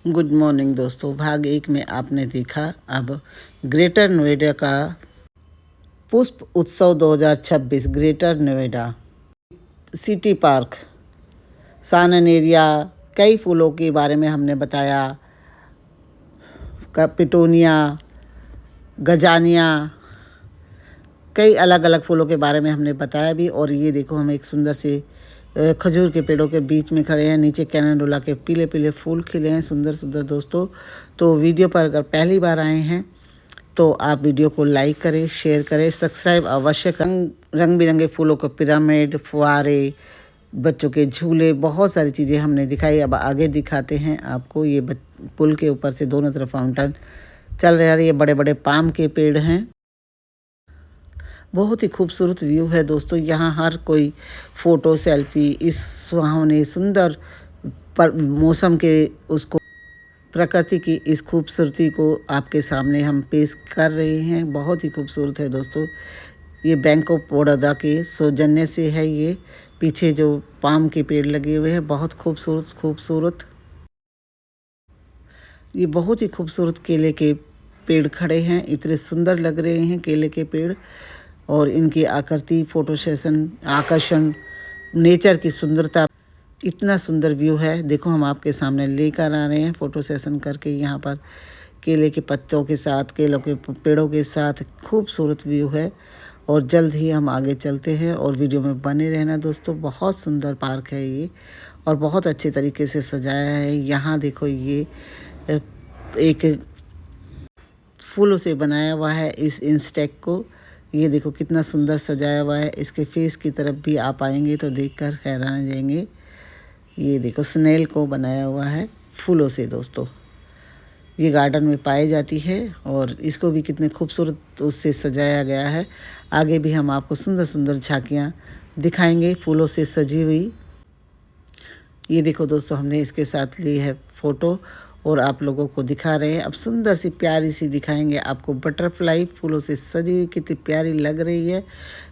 Good morning दोस्तों। भाग एक में आपने देखा अब ग्रेटर नोएडा का पुष्प उत्सव 2026। ग्रेटर नोएडा सिटी पार्क, सानन एरिया, कई फूलों के बारे में हमने बताया। पिटोनिया, गजानिया, कई अलग अलग फूलों के बारे में हमने बताया भी। और ये देखो, हम एक सुंदर से खजूर के पेड़ों के बीच में खड़े हैं। नीचे कैनेडोला के पीले पीले फूल खिले हैं, सुंदर सुंदर दोस्तों। तो वीडियो पर अगर पहली बार आए हैं तो आप वीडियो को लाइक करें, शेयर करें, सब्सक्राइब अवश्य करें। रंग बिरंगे फूलों के पिरामिड, फुहारे, बच्चों के झूले, बहुत सारी चीज़ें हमने दिखाई। अब आगे दिखाते हैं आपको। ये पुल के ऊपर से दोनों तरफ फाउंटेन चल रहा है। ये बड़े बड़े पाम के पेड़ हैं। बहुत ही खूबसूरत व्यू है दोस्तों। यहाँ हर कोई फ़ोटो सेल्फी इस सुहावने सुंदर पर मौसम के उसको, प्रकृति की इस खूबसूरती को आपके सामने हम पेश कर रहे हैं। बहुत ही खूबसूरत है दोस्तों। ये बैंक ऑफ बड़ौदा के सौजन्य से है। ये पीछे जो पाम के पेड़ लगे हुए हैं, बहुत खूबसूरत खूबसूरत। ये बहुत ही खूबसूरत केले के पेड़ खड़े हैं। इतने सुंदर लग रहे हैं केले के पेड़, और इनकी आकृति, फोटो सेशन, आकर्षण, नेचर की सुंदरता, इतना सुंदर व्यू है। देखो, हम आपके सामने लेकर आ रहे हैं फ़ोटो सेशन करके। यहाँ पर केले के पत्तों के साथ, केलों के पेड़ों के साथ खूबसूरत व्यू है। और जल्द ही हम आगे चलते हैं, और वीडियो में बने रहना दोस्तों। बहुत सुंदर पार्क है ये, और बहुत अच्छे तरीके से सजाया है। यहाँ देखो, ये एक फूलों से बनाया हुआ है इस इंस्टेक को। ये देखो कितना सुंदर सजाया हुआ है। इसके फेस की तरफ भी आप आएंगे तो देखकर हैरान हो जाएंगे। ये देखो, स्नेल को बनाया हुआ है फूलों से दोस्तों। ये गार्डन में पाई जाती है, और इसको भी कितने खूबसूरत उससे सजाया गया है। आगे भी हम आपको सुंदर सुंदर झांकियाँ दिखाएंगे फूलों से सजी हुई। ये देखो दोस्तों, हमने इसके साथ ली है फ़ोटो, और आप लोगों को दिखा रहे हैं। अब सुंदर सी प्यारी सी दिखाएंगे आपको बटरफ्लाई फूलों से सजी हुई। कितनी प्यारी लग रही है।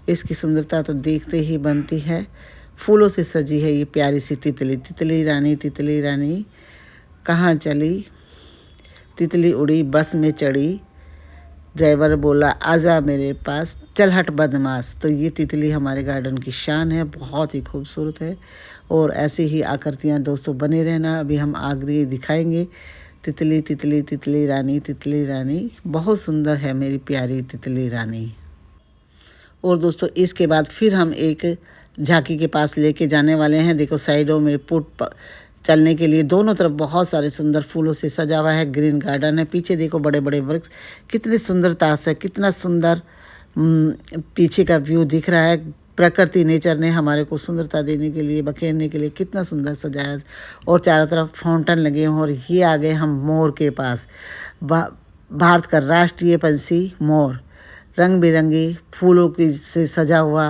इसकी सुंदरता तो देखते ही बनती है। फूलों से सजी है ये प्यारी सी तितली। तितली रानी, तितली रानी कहाँ चली? तितली उड़ी, बस में चढ़ी, ड्राइवर बोला आजा मेरे पास, चल हट बदमाश। तो ये तितली हमारे गार्डन की शान है, बहुत ही खूबसूरत है। और ऐसे ही आकृतियाँ दोस्तों बने रहना। अभी हम आगे दिखाएंगे। तितली तितली तितली रानी, तितली रानी बहुत सुंदर है मेरी प्यारी तितली रानी। और दोस्तों, इसके बाद फिर हम एक झांकी के पास लेके जाने वाले हैं। देखो, साइडों में चलने के लिए दोनों तरफ बहुत सारे सुंदर फूलों से सजा हुआ है। ग्रीन गार्डन है। पीछे देखो, बड़े बड़े वृक्ष, कितनी सुंदरता से, कितना सुंदर पीछे का व्यू दिख रहा है। प्रकृति, नेचर ने हमारे को सुंदरता देने के लिए, बखेरने के लिए कितना सुंदर सजाया। और चारों तरफ फाउंटेन लगे हैं। और ये आ गए हम मोर के पास। भारत का राष्ट्रीय पंछी मोर, रंग बिरंगी फूलों की से सजा हुआ।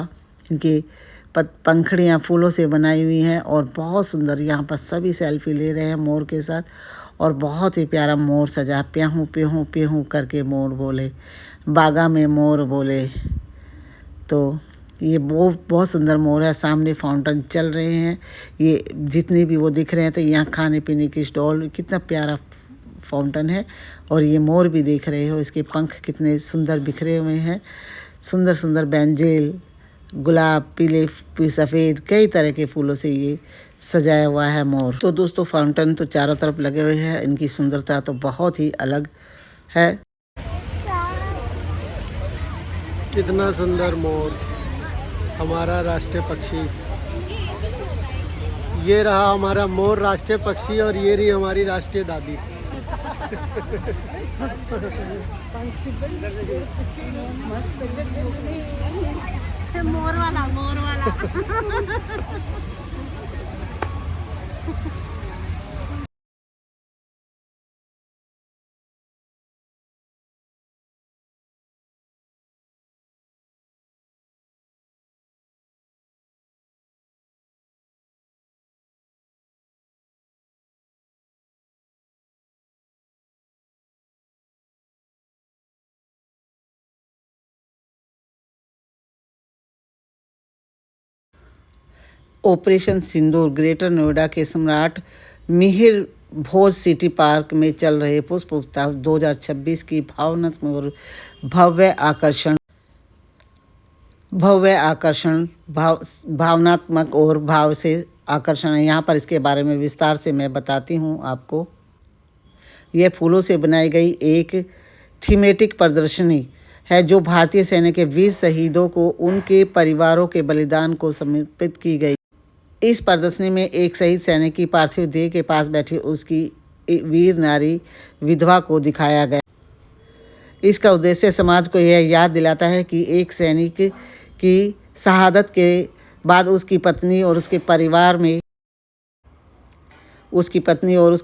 इनकी पंखड़ियाँ फूलों से बनाई हुई हैं, और बहुत सुंदर। यहाँ पर सभी सेल्फी ले रहे हैं मोर के साथ। और बहुत ही प्यारा मोर सजा। प्याहू प्याहू प्याहू करके मोर बोले, बागा में मोर बोले। तो ये बहुत सुंदर मोर है। सामने फाउंटेन चल रहे हैं। ये जितने भी वो दिख रहे हैं, तो यहाँ खाने पीने की स्टॉल, कितना प्यारा फाउंटेन है। और ये मोर भी देख रहे हो, इसके पंख कितने सुंदर बिखरे हुए हैं। सुंदर सुंदर बेंजेल, गुलाब, पीले सफ़ेद, कई तरह के फूलों से ये सजाया हुआ है मोर। तो दोस्तों, फाउंटेन तो चारों तरफ लगे हुए हैं। इनकी सुंदरता तो बहुत ही अलग है। कितना सुंदर मोर, हमारा राष्ट्रीय पक्षी। ये रहा हमारा मोर, राष्ट्रीय पक्षी। और ये रही हमारी राष्ट्रीय दादी। मोर वाला, मोर वाला। ऑपरेशन सिंदूर ग्रेटर नोएडा के सम्राट मिहिर भोज सिटी पार्क में चल रहे पुष्प उत्सव 2026 की भावनात्मक और भव्य आकर्षण भावनात्मक और भाव से आकर्षण है। यहाँ पर इसके बारे में विस्तार से मैं बताती हूँ आपको। यह फूलों से बनाई गई एक थीमेटिक प्रदर्शनी है जो भारतीय सेना के वीर शहीदों को उनके परिवारों के बलिदान को समर्पित की गई। इस प्रदर्शनी में एक शहीद सैनिक की पार्थिव देह के पास बैठी उसकी वीर नारी विधवा को दिखाया गया। इसका उद्देश्य समाज को यह याद दिलाता है कि एक सैनिक की शहादत के बाद उसकी पत्नी और उसके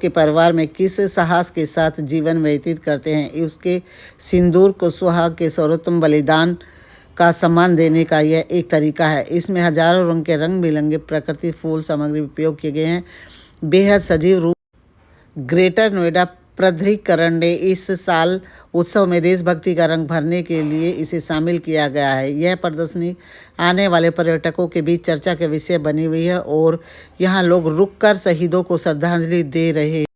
परिवार में किस साहस के साथ जीवन व्यतीत करते हैं। उसके सिंदूर को सुहाग के सर्वोत्तम बलिदान का सम्मान देने का यह एक तरीका है। इसमें हजारों रंग के रंग बिरंगे प्राकृतिक फूल सामग्री उपयोग किए गए हैं। बेहद सजीव रूप ग्रेटर नोएडा प्राधिकरण ने इस साल उत्सव में देशभक्ति का रंग भरने के लिए इसे शामिल किया गया है। यह प्रदर्शनी आने वाले पर्यटकों के बीच चर्चा के विषय बनी हुई है और यहाँ लोग रुककर शहीदों को श्रद्धांजलि दे रहे हैं।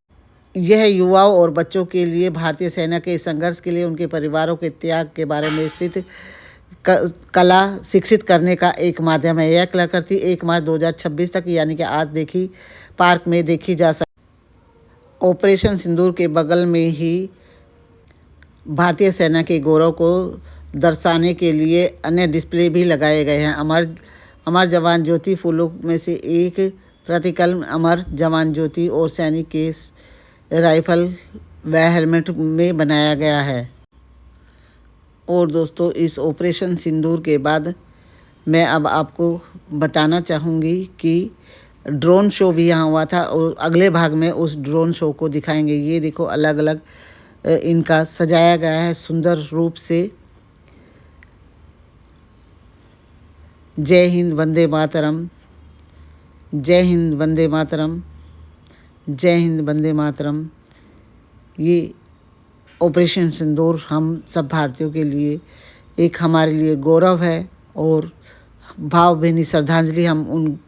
यह युवाओं और बच्चों के लिए भारतीय सेना के संघर्ष के लिए उनके परिवारों के त्याग के बारे में स्थित कला शिक्षित करने का एक माध्यम है। यह कलाकृति 1 मार्च 2026 तक यानी कि आज पार्क में देखी जा सकती। ऑपरेशन सिंदूर के बगल में ही भारतीय सेना के गौरव को दर्शाने के लिए अन्य डिस्प्ले भी लगाए गए हैं। अमर जवान ज्योति फूलों में से एक प्रतिकल्म अमर जवान ज्योति और सैनिक के राइफल व हेलमेट में बनाया गया है। और दोस्तों, इस ऑपरेशन सिंदूर के बाद मैं अब आपको बताना चाहूँगी कि ड्रोन शो भी यहाँ हुआ था और अगले भाग में उस ड्रोन शो को दिखाएंगे। ये देखो अलग अलग इनका सजाया गया है सुंदर रूप से। जय हिंद वंदे मातरम, जय हिंद वंदे मातरम, जय हिंद वंदे मातरम। ये ऑपरेशन सिंदूर हम सब भारतीयों के लिए एक हमारे लिए गौरव है और भावभीनी श्रद्धांजलि हम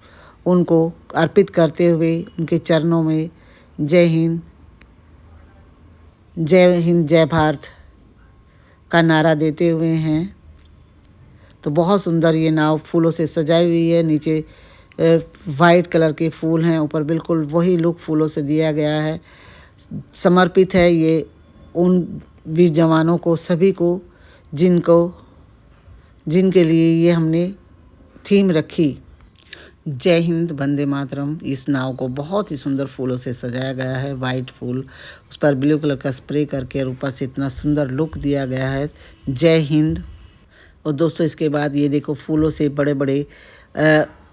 उनको अर्पित करते हुए उनके चरणों में जय हिंद जय भारत का नारा देते हुए हैं। तो बहुत सुंदर ये नाव फूलों से सजाई हुई है। नीचे वाइट कलर के फूल हैं, ऊपर बिल्कुल वही लुक फूलों से दिया गया है। समर्पित है ये उन वीर जवानों को, सभी को जिनके लिए ये हमने थीम रखी। जय हिंद वंदे मातरम। इस नाव को बहुत ही सुंदर फूलों से सजाया गया है। वाइट फूल, उस पर ब्लू कलर का स्प्रे करके और ऊपर से इतना सुंदर लुक दिया गया है। जय हिंद। और दोस्तों, इसके बाद ये देखो फूलों से बड़े बड़े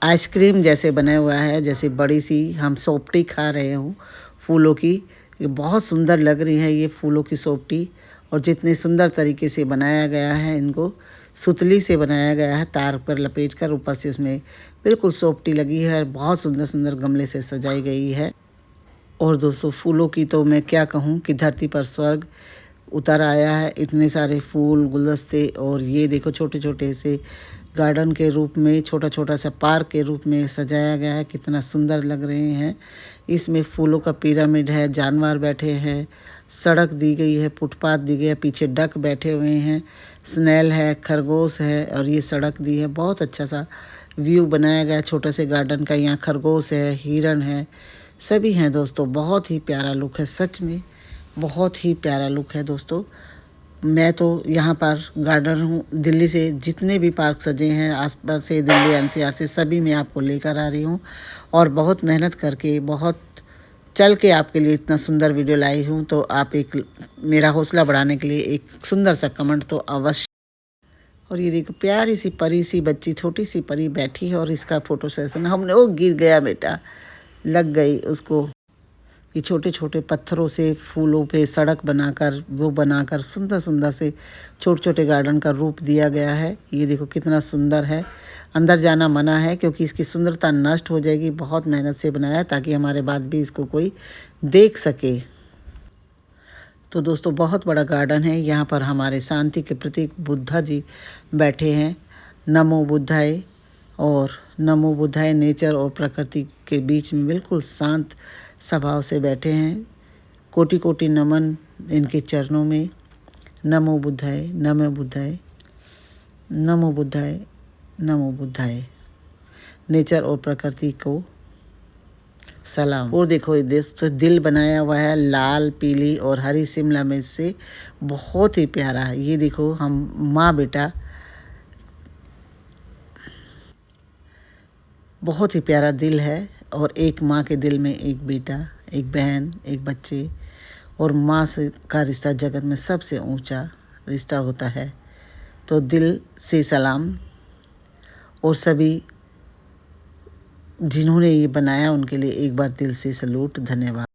आइसक्रीम जैसे बना हुआ है, जैसे बड़ी सी हम सोपटी खा रहे हूँ फूलों की। ये बहुत सुंदर लग रही है ये फूलों की सोपटी। और जितने सुंदर तरीके से बनाया गया है, इनको सुतली से बनाया गया है, तार पर लपेट कर ऊपर से उसमें बिल्कुल सोपटी लगी है। बहुत सुंदर सुंदर गमले से सजाई गई है। और दोस्तों, फूलों की तो मैं क्या कहूँ कि धरती पर स्वर्ग उतर आया है। इतने सारे फूल, गुलदस्ते, और ये देखो छोटे छोटे से गार्डन के रूप में, छोटा छोटा सा पार्क के रूप में सजाया गया है। कितना सुंदर लग रहे हैं। इसमें फूलों का पिरामिड है, जानवर बैठे हैं, सड़क दी गई है, फुटपाथ दी गई है, पीछे डक बैठे हुए हैं, स्नेल है, खरगोश है, और ये सड़क दी है। बहुत अच्छा सा व्यू बनाया गया छोटे से गार्डन का। यहाँ खरगोश है, हिरन है, सभी हैं दोस्तों। बहुत ही प्यारा लुक है, सच में बहुत ही प्यारा लुक है दोस्तों। मैं तो यहाँ पर गार्डन हूँ, दिल्ली से जितने भी पार्क सजे हैं आसपास से, दिल्ली एनसीआर से, सभी में आपको लेकर आ रही हूँ। और बहुत मेहनत करके, बहुत चल के आपके लिए इतना सुंदर वीडियो लाई हूँ। तो आप एक मेरा हौसला बढ़ाने के लिए एक सुंदर सा कमेंट तो अवश्य। और ये देखो प्यारी सी परी सी बच्ची, छोटी सी परी बैठी है और इसका फोटो सेशन हमने, वो गिर गया बेटा, लग गई उसको। ये छोटे छोटे पत्थरों से फूलों पे सड़क बनाकर सुंदर सुंदर से छोटे छोटे गार्डन का रूप दिया गया है। ये देखो कितना सुंदर है। अंदर जाना मना है क्योंकि इसकी सुंदरता नष्ट हो जाएगी। बहुत मेहनत से बनाया है ताकि हमारे बाद भी इसको कोई देख सके। तो दोस्तों, बहुत बड़ा गार्डन है। यहाँ पर हमारे शांति के प्रतीक बुद्धा जी बैठे हैं, नमो बुद्धाय। और नमो बुद्धाय नेचर और प्रकृति के बीच में बिल्कुल शांत स्वभाव से बैठे हैं। कोटि कोटि नमन इनके चरणों में। नमो बुद्धाय, नमो बुद्धाय, नमो बुद्धाय, नमो बुद्धाय। नेचर और प्रकृति को सलाम। और देखो ये तो दिल बनाया हुआ है लाल, पीली और हरी शिमला मिर्च से, बहुत ही प्यारा है। ये देखो हम माँ बेटा, बहुत ही प्यारा दिल है। और एक माँ के दिल में एक बेटा, एक बहन, एक बच्चे, और माँ से का रिश्ता जगत में सबसे ऊंचा रिश्ता होता है। तो दिल से सलाम। और सभी जिन्होंने ये बनाया उनके लिए एक बार दिल से सैल्यूट, धन्यवाद।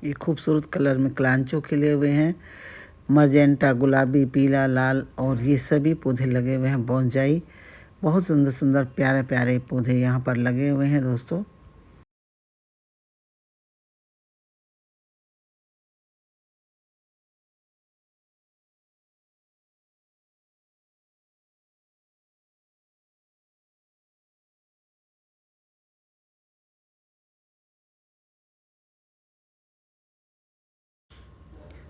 ये खूबसूरत कलर में क्लांचो खिले हुए हैं, मर्जेंटा, गुलाबी, पीला, लाल, और ये सभी पौधे लगे हुए हैं। बोंजाई, बहुत सुंदर सुंदर प्यारे प्यारे पौधे यहाँ पर लगे हुए हैं दोस्तों।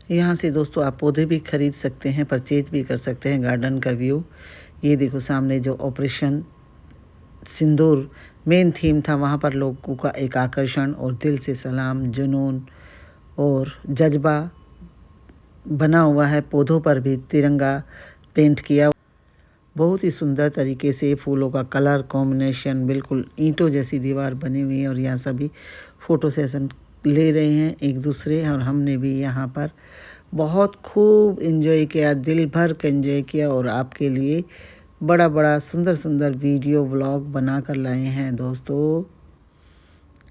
यहाँ से दोस्तों आप पौधे भी खरीद सकते हैं, परचेज भी कर सकते हैं। गार्डन का व्यू ये देखो, सामने जो ऑपरेशन सिंदूर मेन थीम था, वहाँ पर लोगों का एक आकर्षण और दिल से सलाम, जुनून और जज्बा बना हुआ है। पौधों पर भी तिरंगा पेंट किया, बहुत ही सुंदर तरीके से फूलों का कलर कॉम्बिनेशन, बिल्कुल ईंटों जैसी दीवार बनी हुई है। और यहाँ सभी फ़ोटो सेशन ले रहे हैं एक दूसरे, और हमने भी यहाँ पर बहुत खूब एंजॉय किया, दिल भर के एंजॉय किया। और आपके लिए बड़ा बड़ा सुंदर सुंदर वीडियो व्लॉग बना कर लाए हैं दोस्तों।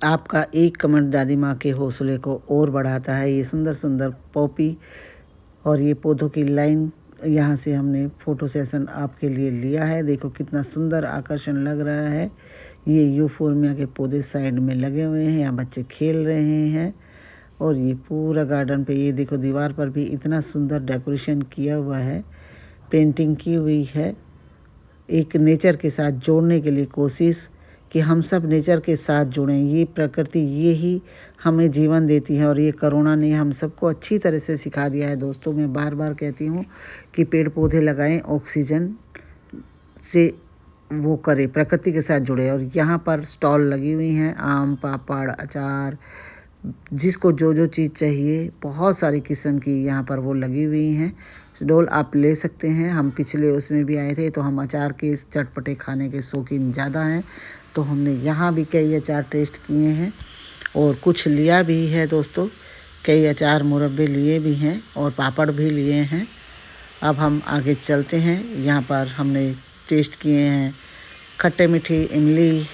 आपका एक कमेंट दादी माँ के हौसले को और बढ़ाता है। ये सुंदर सुंदर पॉपी और ये पौधों की लाइन, यहाँ से हमने फ़ोटो सेशन आपके लिए लिया है। देखो कितना सुंदर आकर्षण लग रहा है। ये यूफोर्बिया के पौधे साइड में लगे हुए हैं, यहाँ बच्चे खेल रहे हैं। और ये पूरा गार्डन पे ये देखो, दीवार पर भी इतना सुंदर डेकोरेशन किया हुआ है, पेंटिंग की हुई है। एक नेचर के साथ जोड़ने के लिए कोशिश कि हम सब नेचर के साथ जुड़ें। ये प्रकृति ये ही हमें जीवन देती है, और ये कोरोना ने हम सबको अच्छी तरह से सिखा दिया है दोस्तों। मैं बार बार कहती हूँ कि पेड़ पौधे लगाएं, ऑक्सीजन से वो करें, प्रकृति के साथ जुड़े। और यहाँ पर स्टॉल लगी हुई हैं, आम, पापड़, अचार, जिसको जो जो चीज़ चाहिए, बहुत सारी किस्म की यहाँ पर वो लगी हुई हैं। स्टॉल आप ले सकते हैं। हम पिछले उसमें भी आए थे, तो हम अचार के चटपटे खाने के शौकीन ज़्यादा हैं, तो हमने यहाँ भी कई अचार टेस्ट किए हैं और कुछ लिया भी है दोस्तों। कई अचार मुरब्बे लिए भी हैं और पापड़ भी लिए हैं। अब हम आगे चलते हैं। यहाँ पर हमने टेस्ट किए हैं खट्टे मीठी इमली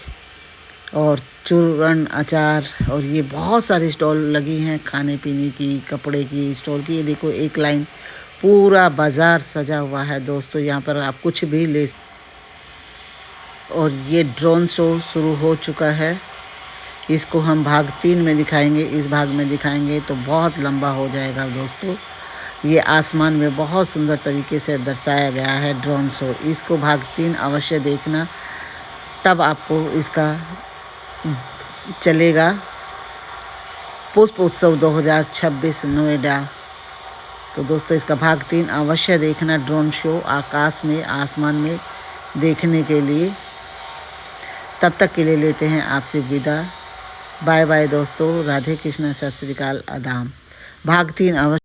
और चूरन अचार, और ये बहुत सारी स्टॉल लगी हैं खाने पीने की, कपड़े की स्टॉल की। ये देखो एक लाइन पूरा बाज़ार सजा हुआ है दोस्तों, यहाँ पर आप कुछ भी ले। और ये ड्रोन शो शुरू हो चुका है, इसको हम भाग 3 में दिखाएंगे। इस भाग में दिखाएंगे तो बहुत लंबा हो जाएगा दोस्तों। ये आसमान में बहुत सुंदर तरीके से दर्शाया गया है ड्रोन शो। इसको भाग 3 अवश्य देखना, तब आपको इसका चलेगा। पुष्प उत्सव 2026 नोएडा। तो दोस्तों इसका भाग 3 अवश्य देखना, ड्रोन शो आकाश में, आसमान में देखने के लिए। तब तक के लिए लेते हैं आपसे विदा। बाय बाय दोस्तों, राधे कृष्ण, सत श्री अकाल, आदाब। भाग 3 अवश्य